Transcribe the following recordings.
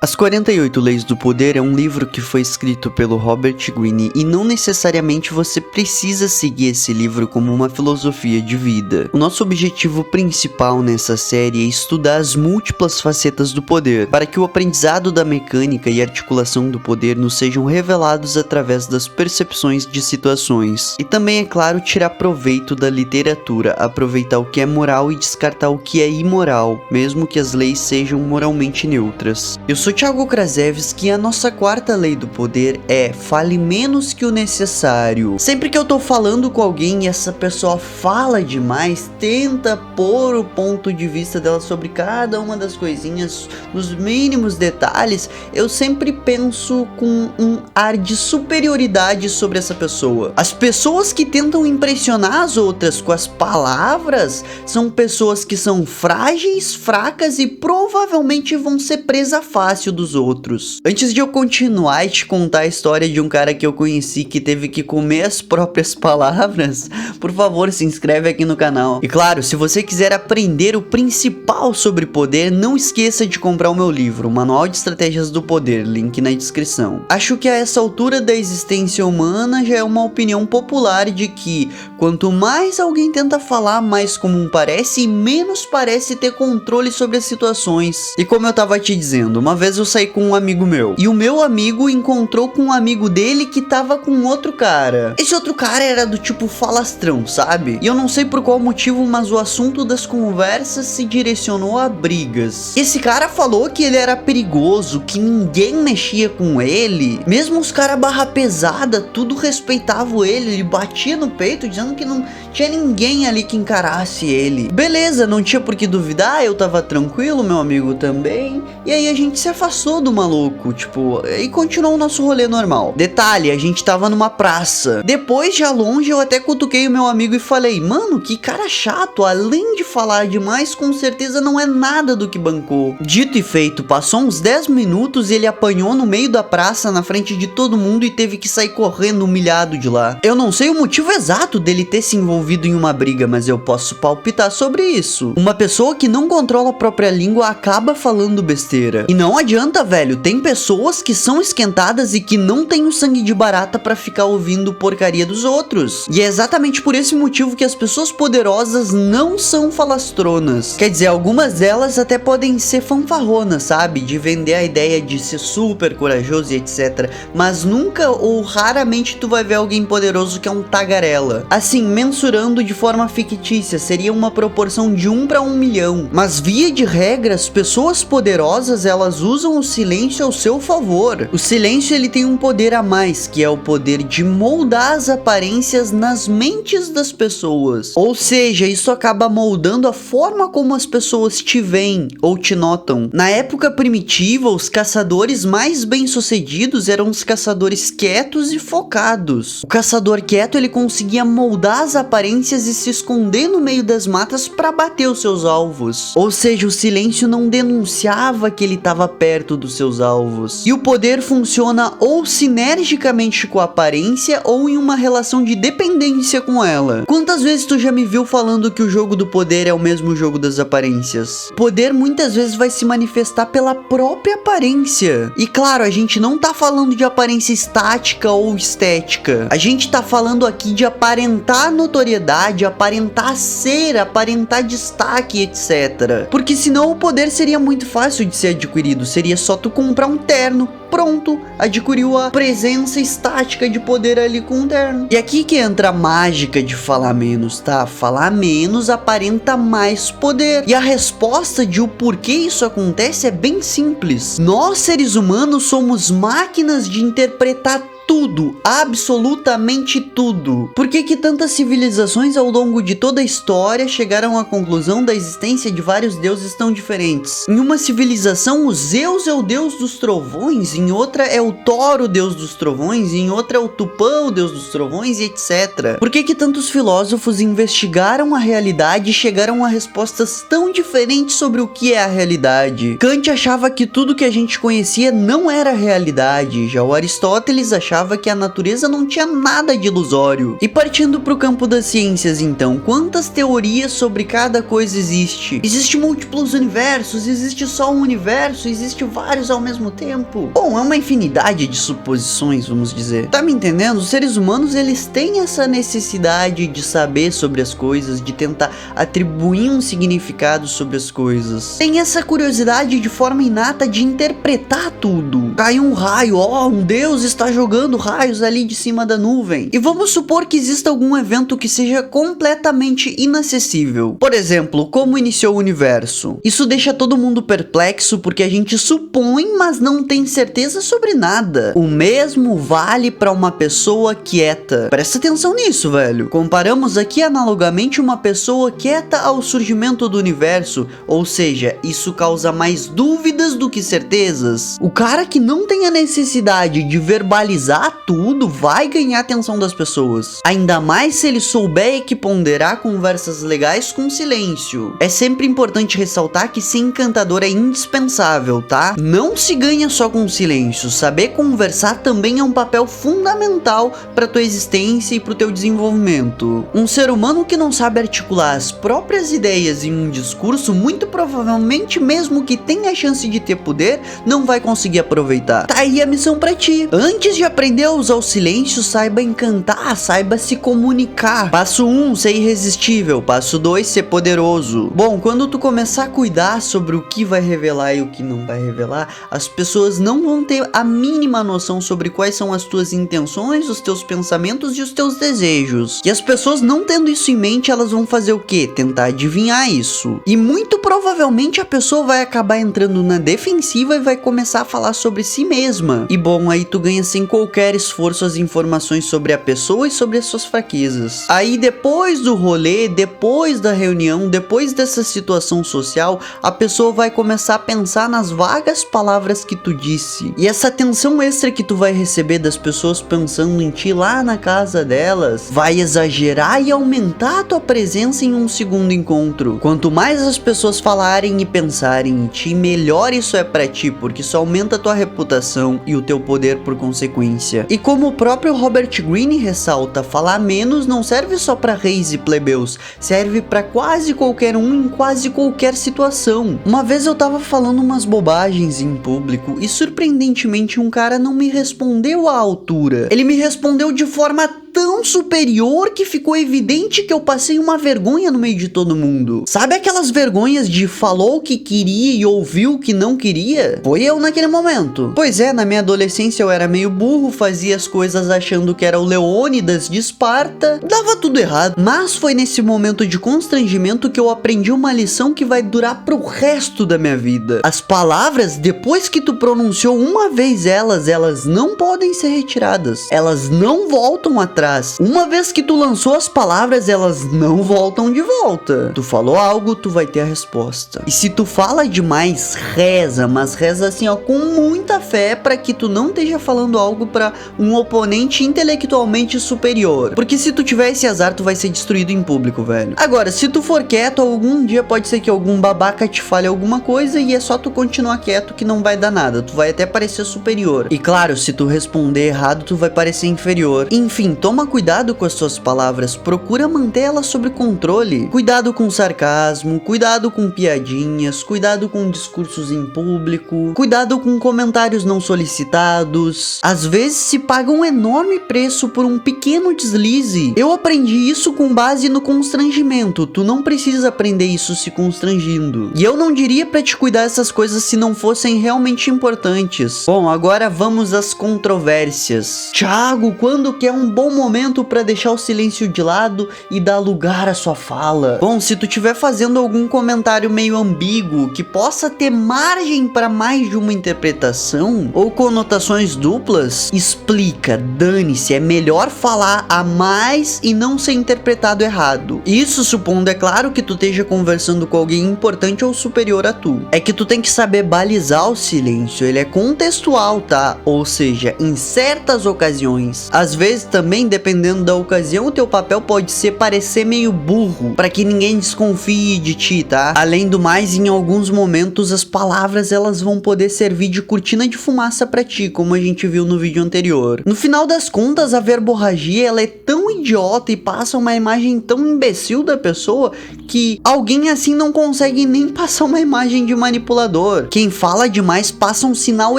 As 48 Leis do Poder é um livro que foi escrito pelo Robert Greene e não necessariamente você precisa seguir esse livro como uma filosofia de vida. O nosso objetivo principal nessa série é estudar as múltiplas facetas do poder, para que o aprendizado da mecânica e articulação do poder nos sejam revelados através das percepções de situações. E também, é claro, tirar proveito da literatura, aproveitar o que é moral e descartar o que é imoral, mesmo que as leis sejam moralmente neutras. Eu sou Thiago Krasevski e a nossa quarta lei do poder é: fale menos que o necessário. Sempre que eu tô falando com alguém e essa pessoa fala demais, tenta pôr o ponto de vista dela sobre cada uma das coisinhas, nos mínimos detalhes, eu sempre penso com um ar de superioridade sobre essa pessoa. As pessoas que tentam impressionar as outras com as palavras são pessoas que são frágeis, fracas e provavelmente vão ser presa fácil dos outros. Antes de eu continuar e te contar a história de um cara que eu conheci que teve que comer as próprias palavras, por favor, se inscreve aqui no canal. E claro, se você quiser aprender o principal sobre poder, não esqueça de comprar o meu livro, o Manual de Estratégias do Poder, link na descrição. Acho que a essa altura da existência humana já é uma opinião popular de que quanto mais alguém tenta falar, mais comum parece e menos parece ter controle sobre as situações. E como eu tava te dizendo, uma vez eu saí com um amigo meu, e o meu amigo encontrou com um amigo dele que tava com outro cara. Esse outro cara era do tipo falastrão, sabe? E eu não sei por qual motivo, mas o assunto das conversas se direcionou a brigas. Esse cara falou que ele era perigoso, que ninguém mexia com ele, mesmo os caras barra pesada, tudo respeitava ele batia no peito dizendo que não tinha ninguém ali que encarasse ele. Beleza, não tinha por que duvidar, eu tava tranquilo, meu amigo também, e aí a gente se afastou do maluco, tipo, e continuou o nosso rolê normal. Detalhe, a gente tava numa praça. Depois, já longe, eu até cutuquei o meu amigo e falei: mano, que cara chato, além de falar demais, com certeza não é nada do que bancou. Dito e feito, passou uns 10 minutos e ele apanhou no meio da praça, na frente de todo mundo, e teve que sair correndo humilhado de lá. Eu não sei o motivo exato dele ter se envolvido em uma briga, mas eu posso palpitar sobre isso. Uma pessoa que não controla a própria língua acaba falando besteira. E não adianta, velho, tem pessoas que são esquentadas e que não tem o sangue de barata pra ficar ouvindo porcaria dos outros. E é exatamente por esse motivo que as pessoas poderosas não são falastronas. Quer dizer, algumas delas até podem ser fanfarronas, sabe? De vender a ideia de ser super corajoso e etc. Mas nunca ou raramente tu vai ver alguém poderoso que é um tagarela. Assim, mensurando de forma fictícia, seria uma proporção de 1 para 1 milhão. Mas via de regra, as pessoas poderosas, elas usam o silêncio ao seu favor. O silêncio, ele tem um poder a mais, que é o poder de moldar as aparências nas mentes das pessoas. Ou seja, isso acaba moldando a forma como as pessoas te veem ou te notam. Na época primitiva, os caçadores mais bem-sucedidos eram os caçadores quietos e focados. O caçador quieto, ele conseguia moldar as aparências e se esconder no meio das matas para bater os seus alvos. Ou seja, o silêncio não denunciava que ele estava perto dos seus alvos. E o poder funciona ou sinergicamente com a aparência ou em uma relação de dependência com ela. Quantas vezes tu já me viu falando que o jogo do poder é o mesmo jogo das aparências? Poder muitas vezes vai se manifestar pela própria aparência. E claro, a gente não tá falando de aparência estática ou estética. A gente tá falando aqui de aparentar notoriedade, aparentar ser, aparentar destaque, etc. Porque senão o poder seria muito fácil de ser adquirido. Seria só tu comprar um terno, pronto, adquiriu a presença estática de poder ali com um terno. E aqui que entra a mágica de falar menos, tá? Falar menos aparenta mais poder. E a resposta de o porquê isso acontece é bem simples. Nós, seres humanos, somos máquinas de interpretar tudo, absolutamente tudo. Por que tantas civilizações ao longo de toda a história chegaram à conclusão da existência de vários deuses tão diferentes? Em uma civilização, o Zeus é o deus dos trovões, em outra é o Thor, o deus dos trovões, em outra é o Tupã, o deus dos trovões, e etc. Por que tantos filósofos investigaram a realidade e chegaram a respostas tão diferentes sobre o que é a realidade? Kant achava que tudo que a gente conhecia não era realidade, já o Aristóteles achava achava que a natureza não tinha nada de ilusório. E partindo pro campo das ciências então, quantas teorias sobre cada coisa existe? Existe múltiplos universos? Existe só um universo? Existe vários ao mesmo tempo? Bom, é uma infinidade de suposições, vamos dizer. Tá me entendendo? Os seres humanos, eles têm essa necessidade de saber sobre as coisas, de tentar atribuir um significado sobre as coisas. Tem essa curiosidade de forma inata de interpretar tudo. Cai um raio, ó, um deus está jogando raios ali de cima da nuvem. E vamos supor que exista algum evento que seja completamente inacessível. Por exemplo, como iniciou o universo. Isso deixa todo mundo perplexo porque a gente supõe, mas não tem certeza sobre nada. O mesmo vale para uma pessoa quieta. Presta atenção nisso, velho. Comparamos aqui analogamente uma pessoa quieta ao surgimento do universo, ou seja, isso causa mais dúvidas do que certezas. O cara que não tem a necessidade de verbalizar tudo vai ganhar a atenção das pessoas. Ainda mais se ele souber que ponderar conversas legais com silêncio. É sempre importante ressaltar que ser encantador é indispensável, tá? Não se ganha só com silêncio. Saber conversar também é um papel fundamental para tua existência e para o teu desenvolvimento. Um ser humano que não sabe articular as próprias ideias em um discurso, muito provavelmente, mesmo que tenha a chance de ter poder, não vai conseguir aproveitar. Tá aí a missão pra ti. Antes de aprender a usar o silêncio, saiba encantar, saiba se comunicar. Passo 1, ser irresistível. Passo 2, ser poderoso. Bom, quando tu começar a cuidar sobre o que vai revelar e o que não vai revelar, as pessoas não vão ter a mínima noção sobre quais são as tuas intenções, os teus pensamentos e os teus desejos. E as pessoas não tendo isso em mente, elas vão fazer o quê? Tentar adivinhar isso. E muito provavelmente a pessoa vai acabar entrando na defensiva e vai começar a falar sobre si mesma. E bom, aí tu ganha sem qualquer esforço as informações sobre a pessoa e sobre as suas fraquezas. Aí depois do rolê, depois da reunião, depois dessa situação social, a pessoa vai começar a pensar nas vagas palavras que tu disse. E essa atenção extra que tu vai receber das pessoas pensando em ti lá na casa delas, vai exagerar e aumentar a tua presença em um segundo encontro. Quanto mais as pessoas falarem e pensarem em ti, melhor isso é pra ti, porque isso aumenta a tua reputação e o teu poder por consequência. E como o próprio Robert Greene ressalta, falar menos não serve só pra reis e plebeus, serve pra quase qualquer um em quase qualquer situação. Uma vez eu tava falando umas bobagens em público e surpreendentemente um cara não me respondeu à altura. Ele me respondeu de forma tão superior que ficou evidente que eu passei uma vergonha no meio de todo mundo. Sabe aquelas vergonhas de falou o que queria e ouviu o que não queria? Foi eu naquele momento. Pois é, na minha adolescência eu era meio burro, fazia as coisas achando que era o Leônidas de Esparta, dava tudo errado. Mas foi nesse momento de constrangimento que eu aprendi uma lição que vai durar pro resto da minha vida. As palavras, depois que tu pronunciou uma vez elas não podem ser retiradas. Elas não voltam atrás. Uma vez que tu lançou as palavras, elas não voltam de volta. Tu falou algo, tu vai ter a resposta. E se tu fala demais, reza, mas reza assim, ó, com muita fé para que tu não esteja falando algo para um oponente intelectualmente superior. Porque se tu tiver esse azar, tu vai ser destruído em público, velho. Agora, se tu for quieto, algum dia pode ser que algum babaca te fale alguma coisa e é só tu continuar quieto que não vai dar nada. Tu vai até parecer superior. E claro, se tu responder errado, tu vai parecer inferior. Enfim, toma cuidado com as suas palavras, procura manter elas sob controle. Cuidado com sarcasmo, cuidado com piadinhas, cuidado com discursos em público, cuidado com comentários não solicitados. Às vezes se paga um enorme preço por um pequeno deslize. Eu aprendi isso com base no constrangimento. Tu não precisa aprender isso se constrangindo. E eu não diria pra te cuidar dessas coisas se não fossem realmente importantes. Bom, agora vamos às controvérsias. Thiago, quando que é um bom momento pra deixar o silêncio de lado e dar lugar à sua fala? Bom, se tu estiver fazendo algum comentário meio ambíguo que possa ter margem para mais de uma interpretação ou conotações duplas, explica, dane-se, é melhor falar a mais e não ser interpretado errado. Isso supondo, é claro, que tu esteja conversando com alguém importante ou superior a tu. É que tu tem que saber balizar o silêncio, ele é contextual, tá? Ou seja, em certas ocasiões. Às vezes também dependendo da ocasião, o teu papel pode ser parecer meio burro, pra que ninguém desconfie de ti, tá? Além do mais, em alguns momentos as palavras elas vão poder servir de cortina de fumaça pra ti, como a gente viu no vídeo anterior. No final das contas, a verborragia ela é tão idiota e passa uma imagem tão imbecil da pessoa que alguém assim não consegue nem passar uma imagem de manipulador. Quem fala demais passa um sinal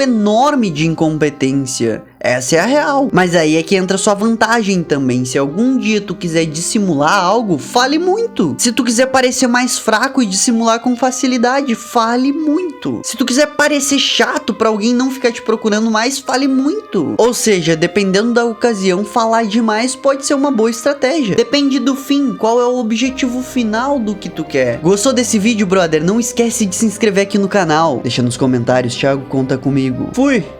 enorme de incompetência. Essa é a real. Mas aí é que entra sua vantagem também. Se algum dia tu quiser dissimular algo, fale muito. Se tu quiser parecer mais fraco e dissimular com facilidade, fale muito. Se tu quiser parecer chato pra alguém não ficar te procurando mais, fale muito. Ou seja, dependendo da ocasião, falar demais pode ser uma boa estratégia. Depende do fim, qual é o objetivo final do que tu quer. Gostou desse vídeo, brother? Não esquece de se inscrever aqui no canal. Deixa nos comentários, Thiago conta comigo. Fui!